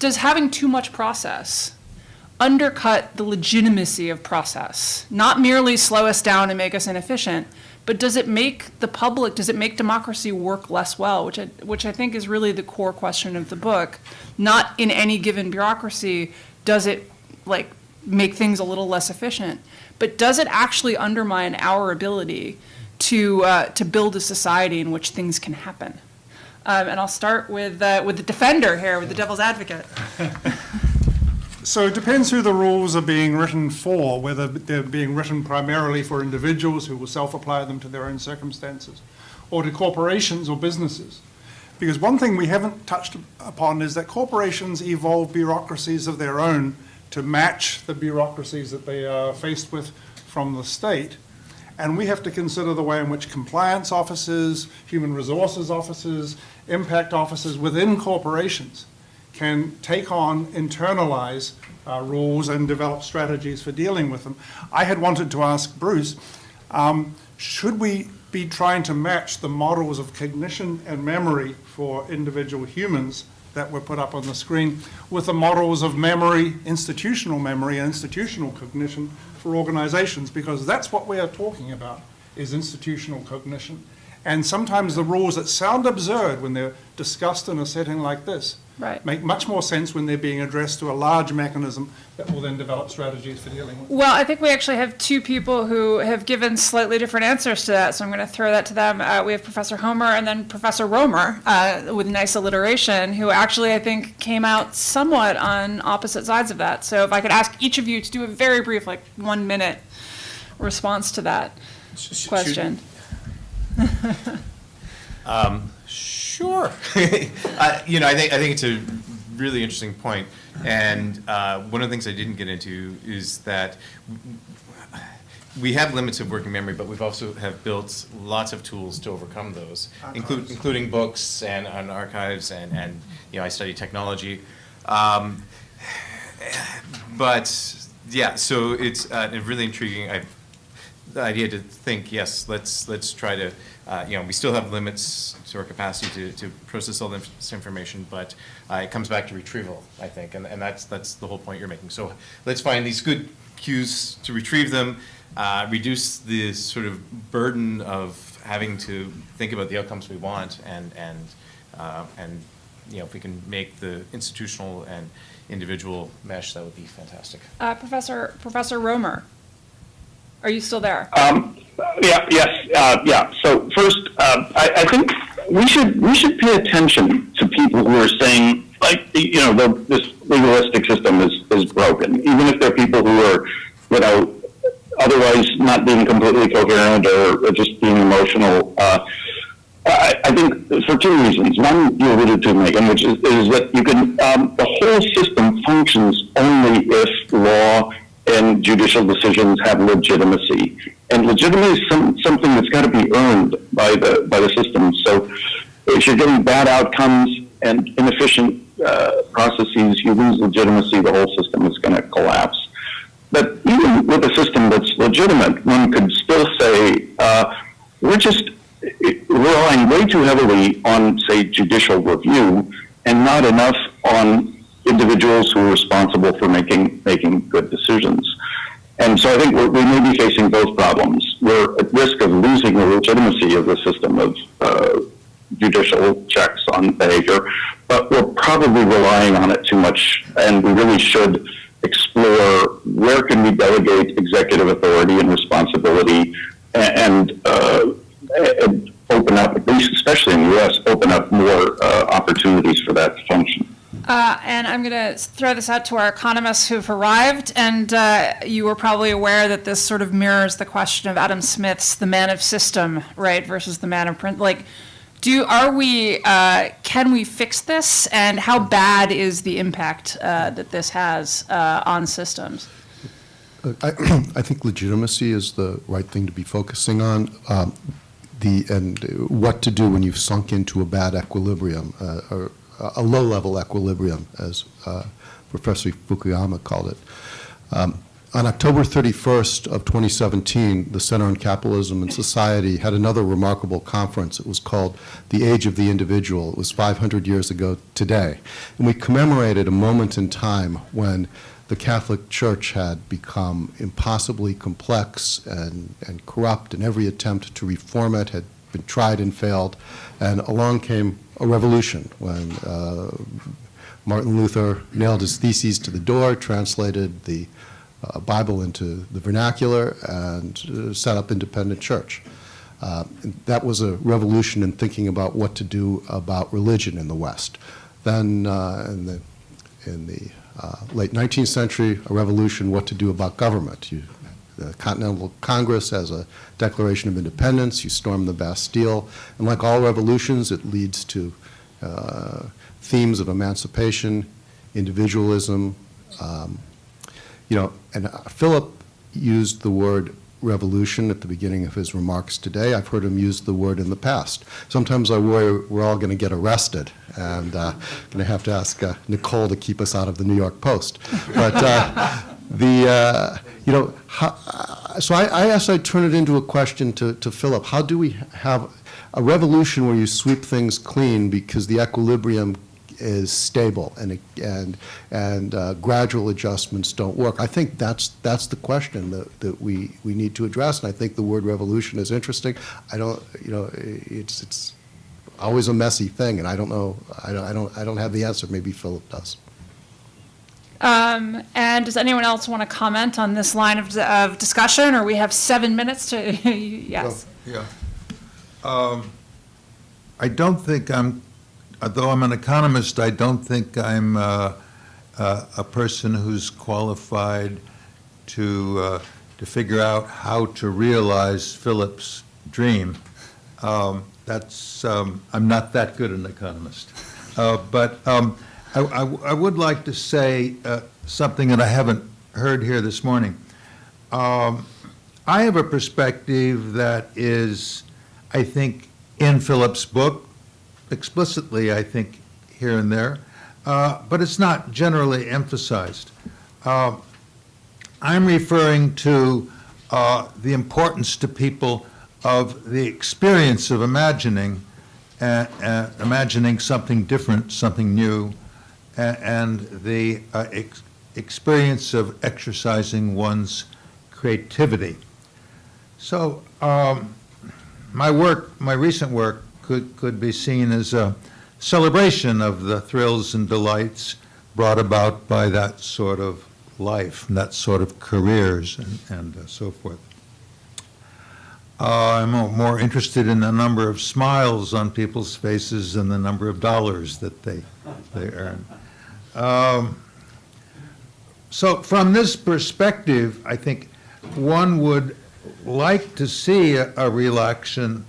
does having too much process undercut the legitimacy of process? Not merely slow us down and make us inefficient, but does it make the public, does it make democracy work less well, which I think is really the core question of the book. Not in any given bureaucracy does it like make things a little less efficient, but does it actually undermine our ability to build a society in which things can happen? And I'll start with the defender here, with the devil's advocate. So it depends who the rules are being written for, whether they're being written primarily for individuals who will self-apply them to their own circumstances, or to corporations or businesses. Because one thing we haven't touched upon is that corporations evolve bureaucracies of their own to match the bureaucracies that they are faced with from the state. And we have to consider the way in which compliance officers, human resources officers, impact officers within corporations can take on, internalize rules and develop strategies for dealing with them. I had wanted to ask Bruce, should we be trying to match the models of cognition and memory for individual humans that were put up on the screen with the models of memory, institutional memory and institutional cognition for organizations? Because that's what we are talking about, is institutional cognition. And sometimes the rules that sound absurd when they're discussed in a setting like this make much more sense when they're being addressed to a large mechanism that will then develop strategies for dealing with it. Well, I think we actually have two people who have given slightly different answers to that, so I'm going to throw that to them. We have Professor Homer and then Professor Romer, with nice alliteration, who actually, I think, came out somewhat on opposite sides of that. So if I could ask each of you to do a very brief, 1 minute response to that question. Sure. I think it's a really interesting point. And one of the things I didn't get into is that we have limits of working memory, but we've also have built lots of tools to overcome those, including books and archives, and I study technology. But yeah, so it's really intriguing. The idea to think, yes, let's try to, we still have limits to our capacity to process all this information, but it comes back to retrieval, I think, and that's the whole point you're making. So let's find these good cues to retrieve them, reduce the sort of burden of having to think about the outcomes we want, and if we can make the institutional and individual mesh, that would be fantastic. Professor Romer. Are you still there? Yeah. So first, I think we should pay attention to people who are saying, this legalistic system is broken, even if they're people who are, otherwise not being completely coherent or just being emotional. I think for two reasons. One, you alluded to, Megan, which is that you can the whole system functions only if law and judicial decisions have legitimacy. And legitimacy is something that's got to be earned by the system. So if you're getting bad outcomes and inefficient processes, you lose legitimacy, the whole system is going to collapse. But even with a system that's legitimate, one could still say, we're just relying way too heavily on, say, judicial review and not enough on individuals who are responsible for making good decisions. And so I think we may be facing both problems. We're at risk of losing the legitimacy of the system of judicial checks on behavior, but we're probably relying on it too much, and we really should explore where can we delegate executive authority and responsibility and open up, at least especially in the U.S., open up more opportunities for that to function. And I'm going to throw this out to our economists who've arrived, and you were probably aware that this sort of mirrors the question of Adam Smith's the man of system, right, versus the man of print. Can we fix this, and how bad is the impact that this has on systems? I think legitimacy is the right thing to be focusing on. And what to do when you've sunk into a bad equilibrium, or a low-level equilibrium, as Professor Fukuyama called it. On October 31st of 2017, the Center on Capitalism and Society had another remarkable conference. It was called The Age of the Individual. It was 500 years ago today. And we commemorated a moment in time when the Catholic Church had become impossibly complex and corrupt, and every attempt to reform it had been tried and failed. And along came a revolution when Martin Luther nailed his theses to the door, translated the Bible into the vernacular, and set up independent church. That was a revolution in thinking about what to do about religion in the West. Then in the late 19th century, a revolution, what to do about government. The Continental Congress has a Declaration of Independence, you storm the Bastille, and like all revolutions, it leads to themes of emancipation, individualism. And Philip used the word revolution at the beginning of his remarks today. I've heard him use the word in the past. Sometimes I worry we're all going to get arrested, and going to have to ask Nicole to keep us out of the New York Post. But so I guess I'd turn it into a question to Philip. How do we have a revolution where you sweep things clean because the equilibrium is stable and gradual adjustments don't work? I think that's the question that we need to address, and I think the word revolution is interesting. I don't, it's always a messy thing, and I don't know. I don't have the answer. Maybe Philip does. And does anyone else want to comment on this line of discussion, or we have 7 minutes to, yes. Well, yeah. I don't think although I'm an economist, I don't think I'm a person who's qualified to figure out how to realize Philip's dream. I'm not that good an economist. But I would like to say something that I haven't heard here this morning. I have a perspective that is, I think, in Philip's book, explicitly, I think, here and there, but it's not generally emphasized. I'm referring to the importance to people of the experience of imagining something different, something new, and the experience of exercising one's creativity. So my recent work could be seen as a celebration of the thrills and delights brought about by that sort of life and that sort of careers and so forth. I'm more interested in the number of smiles on people's faces than the number of dollars that they earn. So from this perspective, I think one would like to see a relaxation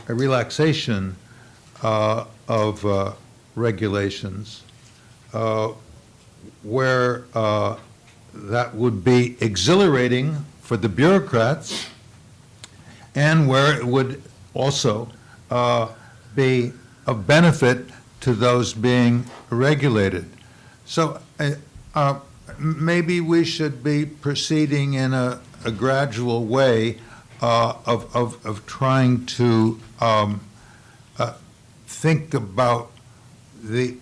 of regulations where that would be exhilarating for the bureaucrats, and where it would also be of benefit to those being regulated. So maybe we should be proceeding in a gradual way of trying to think about the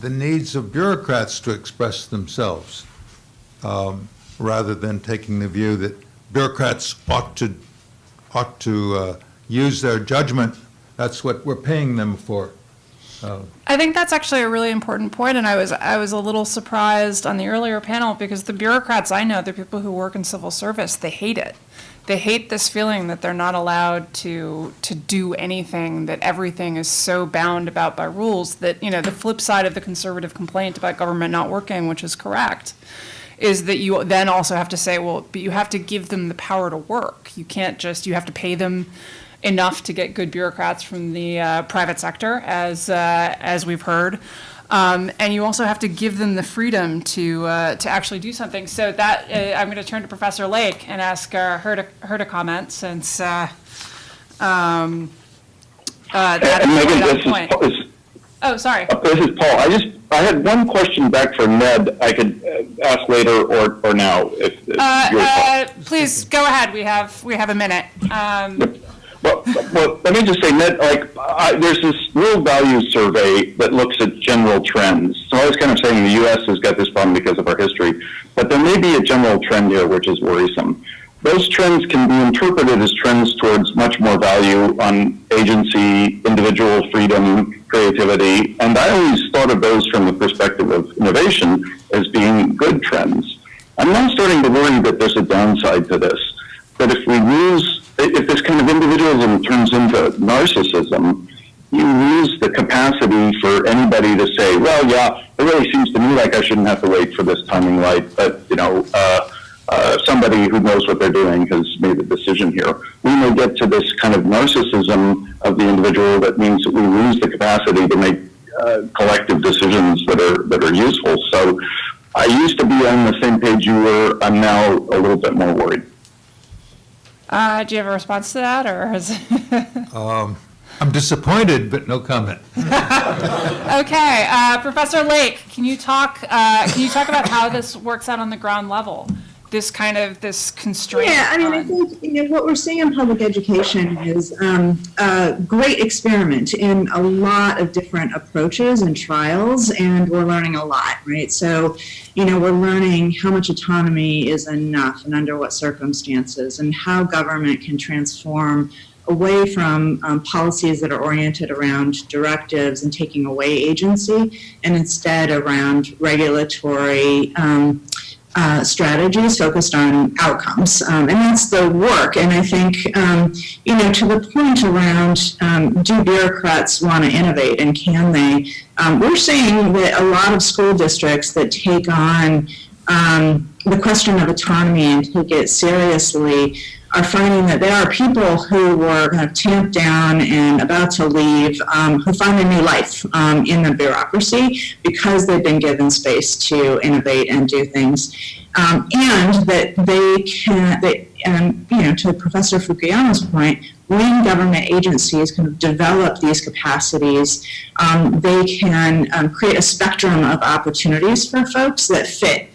needs of bureaucrats to express themselves, rather than taking the view that bureaucrats ought to use their judgment. That's what we're paying them for. I think that's actually a really important point, and I was a little surprised on the earlier panel because the bureaucrats I know, the people who work in civil service, they hate it. They hate this feeling that they're not allowed to do anything, that everything is so bound about by rules that, the flip side of the conservative complaint about government not working, which is correct, is that you then also have to say, well, but you have to give them the power to work. You can't you have to pay them enough to get good bureaucrats from the private sector, as we've heard. And you also have to give them the freedom to actually do something. So that I'm going to turn to Professor Lake and ask her to comment, since that is right on point. Oh, sorry. This is Paul. I had one question back for Ned. I could ask later or now if you're Please go ahead. We have a minute. Well, let me just say, Ned, there's this real value survey that looks at general trends. So I was kind of saying the U.S. has got this problem because of our history, but there may be a general trend here which is worrisome. Those trends can be interpreted as trends towards much more value on agency, individual freedom, creativity, and I always thought of those from the perspective of innovation as being good trends. I'm now starting to worry that there's a downside to this, that if this kind of individualism turns into narcissism, you lose the capacity for anybody to say, well, yeah, it really seems to me like I shouldn't have to wait for this timing light, but, somebody who knows what they're doing has made a decision here. We may get to this kind of narcissism of the individual that means that we lose the capacity to make collective decisions that are useful. So I used to be on the same page you were. I'm now a little bit more worried. Do you have a response to that, or is I'm disappointed, but no comment. okay? Professor Lake, can you talk about how this works out on the ground level? This constraint. Yeah, I mean, I think what we're seeing in public education is a great experiment in a lot of different approaches and trials, and we're learning a lot, right? So, we're learning how much autonomy is enough and under what circumstances, and how government can transform away from policies that are oriented around directives and taking away agency, and instead around regulatory strategies focused on outcomes. And that's the work. And I think, to the point around do bureaucrats want to innovate and can they? We're seeing that a lot of school districts that take on the question of autonomy and take it seriously are finding that there are people who were kind of tamped down and about to leave who find a new life in the bureaucracy because they've been given space to innovate and do things. And that they can, to Professor Fukuyama's point, when government agencies kind of develop these capacities, they can create a spectrum of opportunities for folks that fit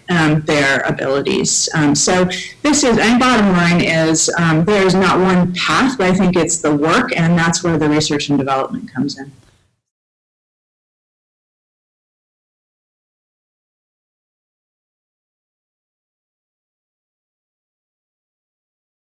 their abilities. So bottom line is there's not one path, but I think it's the work, and that's where the research and development comes in.